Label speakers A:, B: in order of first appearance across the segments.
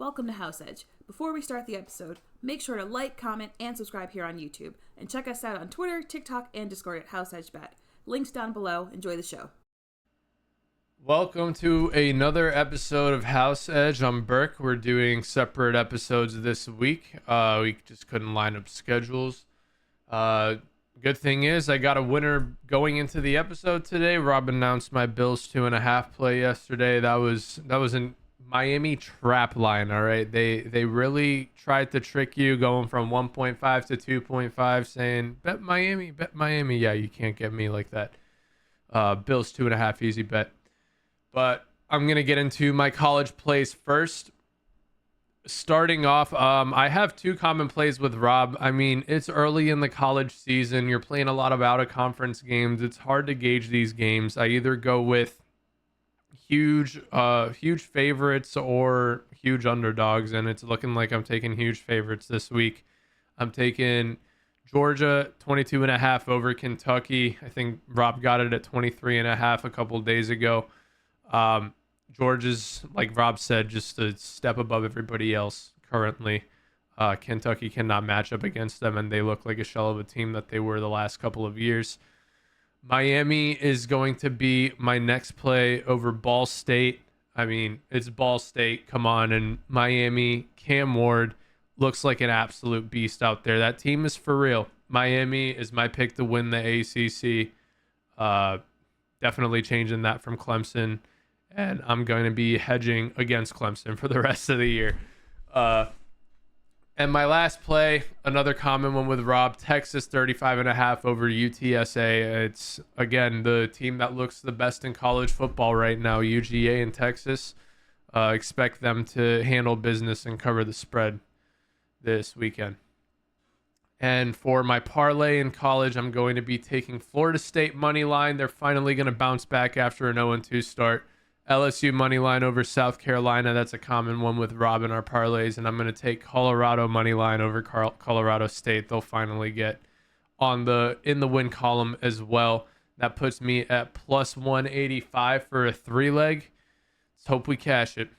A: Welcome to House Edge. Before we start the episode, make sure to like, comment, and subscribe here on YouTube. And check us out on Twitter, TikTok, and Discord at House Edge Bet. Links down below. Enjoy the show.
B: Welcome to another episode of House Edge. I'm Berk. We're doing separate episodes this week. We just couldn't line up schedules. Good thing is I got a winner going into the episode today. Rob announced my Bills 2.5 play yesterday. That was a Miami trap line. All right, they really tried to trick you, going from 1.5 to 2.5, saying bet Miami. Yeah, you can't get me like that. Bills 2.5 easy bet. But I'm gonna get into my college plays first. Starting off, I have two common plays with Rob. I mean, it's early in the college season. You're playing a lot of out-of-conference games. It's hard to gauge these games. I either go with huge favorites or huge underdogs, and it's looking like I'm taking huge favorites this week. I'm taking Georgia 22.5 over Kentucky. I think Rob got it at 23.5 a couple days ago. Georgia's, like Rob said, just a step above everybody else currently. Kentucky cannot match up against them, and they look like a shell of a team that they were the last couple of years. Miami is going to be my next play over Ball State. I mean, it's Ball State. Come on. And Miami, Cam Ward looks like an absolute beast out there. That team is for real. Miami is my pick to win the ACC. Definitely changing that from Clemson. And I'm going to be hedging against Clemson for the rest of the year. And my last play, another common one with Rob, Texas 35.5 over UTSA. It's, again, the team that looks the best in college football right now, UGA in Texas. Expect them to handle business and cover the spread this weekend. And for my parlay in college, I'm going to be taking Florida State money line. They're finally going to bounce back after an 0-2 start. LSU money line over South Carolina. That's a common one with Rob in our parlays. And I'm going to take Colorado money line over Colorado State. They'll finally get in the win column as well. That puts me at plus 185 for a 3-leg. Let's hope we cash it.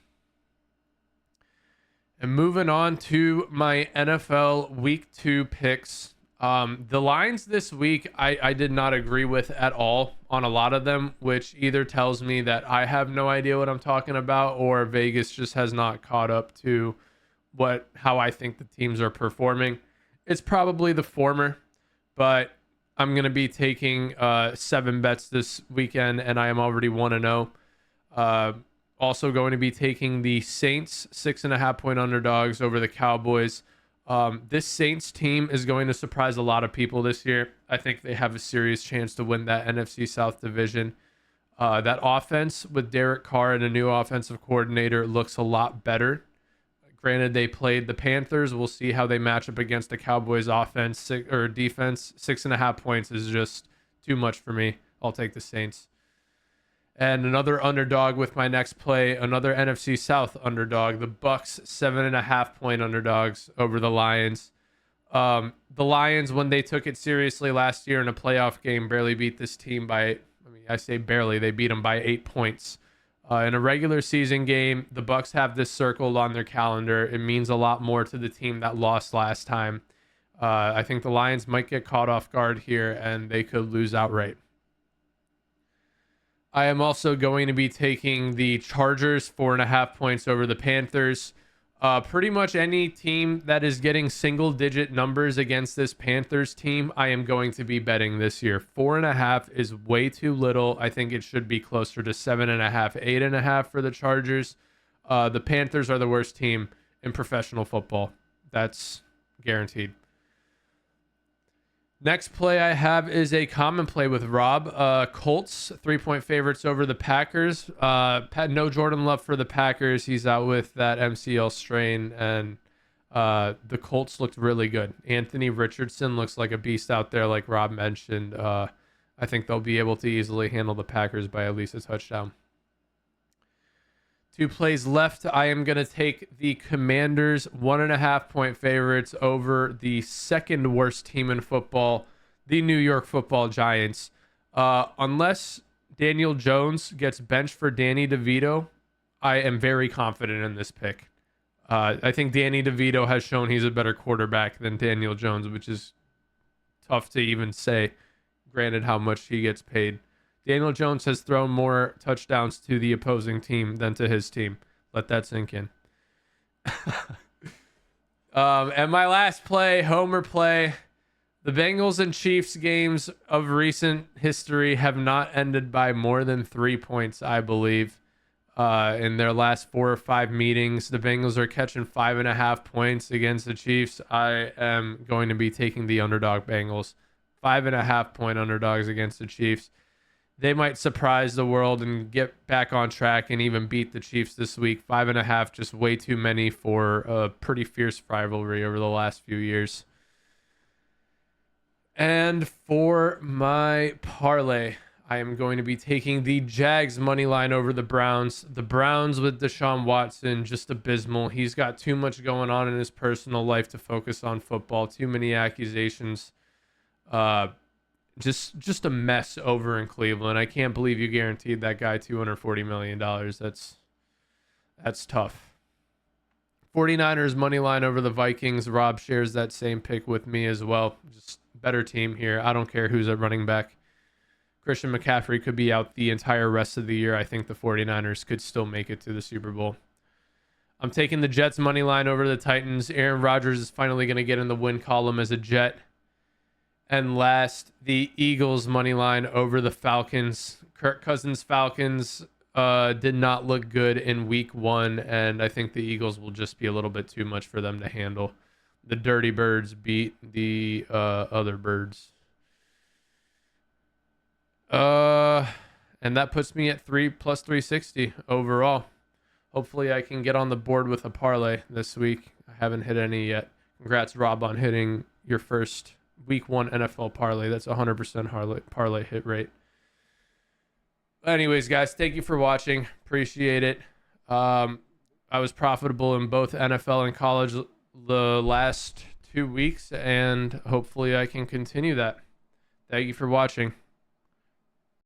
B: And moving on to my NFL Week 2 picks. The lines this week, I did not agree with at all on a lot of them, which either tells me that I have no idea what I'm talking about, or Vegas just has not caught up to how I think the teams are performing. It's probably the former, but I'm going to be taking 7 bets this weekend, and I am already 1-0. Also going to be taking the Saints 6.5 point underdogs over the Cowboys. This Saints team is going to surprise a lot of people this year. I think they have a serious chance to win that NFC South division. That offense with Derek Carr and a new offensive coordinator looks a lot better. Granted, they played the Panthers. We'll see how they match up against the Cowboys offense or defense. 6.5 points is just too much for me. I'll take the Saints. And another underdog with my next play, another NFC South underdog, the Bucks 7.5 point underdogs over the Lions. The Lions, when they took it seriously last year in a playoff game, barely beat this team I say barely, they beat them by 8 points. In a regular season game, the Bucks have this circled on their calendar. It means a lot more to the team that lost last time. I think the Lions might get caught off guard here, and they could lose outright. I am also going to be taking the Chargers 4.5 points over the Panthers. Pretty much any team that is getting single-digit numbers against this Panthers team, I am going to be betting this year. 4.5 is way too little. I think it should be closer to 7.5, 8.5 for the Chargers. The Panthers are the worst team in professional football. That's guaranteed. Next play I have is a common play with Rob. Colts 3-point favorites over the Packers. No Jordan Love for the Packers. He's out with that MCL strain, and the Colts looked really good. Anthony Richardson looks like a beast out there, like Rob mentioned. I think they'll be able to easily handle the Packers by at least a touchdown. 2 plays left. I am going to take the Commanders 1.5 point favorites over the second worst team in football, the New York Football Giants. Unless Daniel Jones gets benched for Danny DeVito, I am very confident in this pick. I think Danny DeVito has shown he's a better quarterback than Daniel Jones, which is tough to even say, granted how much he gets paid. Daniel Jones has thrown more touchdowns to the opposing team than to his team. Let that sink in. And my last play, homer play. The Bengals and Chiefs games of recent history have not ended by more than 3 points, I believe. In their last 4 or 5 meetings, the Bengals are catching 5.5 points against the Chiefs. I am going to be taking the underdog Bengals. 5.5 point underdogs against the Chiefs. They might surprise the world and get back on track and even beat the Chiefs this week. 5.5, just way too many for a pretty fierce rivalry over the last few years. And for my parlay, I am going to be taking the Jags money line over the Browns. The Browns with Deshaun Watson, just abysmal. He's got too much going on in his personal life to focus on football. Too many accusations. Just a mess over in Cleveland. I can't believe you guaranteed that guy $240 million. That's tough. 49ers money line over the Vikings. Rob shares that same pick with me as well. Just better team here. I don't care who's at running back. Christian McCaffrey could be out the entire rest of the year. I think the 49ers could still make it to the Super Bowl. I'm taking the Jets money line over the Titans. Aaron Rodgers is finally going to get in the win column as a Jet. And last, the Eagles money line over the Falcons. Kirk Cousins Falcons did not look good in week 1, and I think the Eagles will just be a little bit too much for them to handle. The Dirty Birds beat the other birds. And that puts me at 3 plus 360 overall. Hopefully I can get on the board with a parlay this week. I haven't hit any yet. Congrats, Rob, on hitting your first week 1 NFL parlay. That's 100% parlay hit rate. Anyways, guys, thank you for watching. Appreciate it. I was profitable in both NFL and college the last 2 weeks, and hopefully I can continue that. Thank you for watching.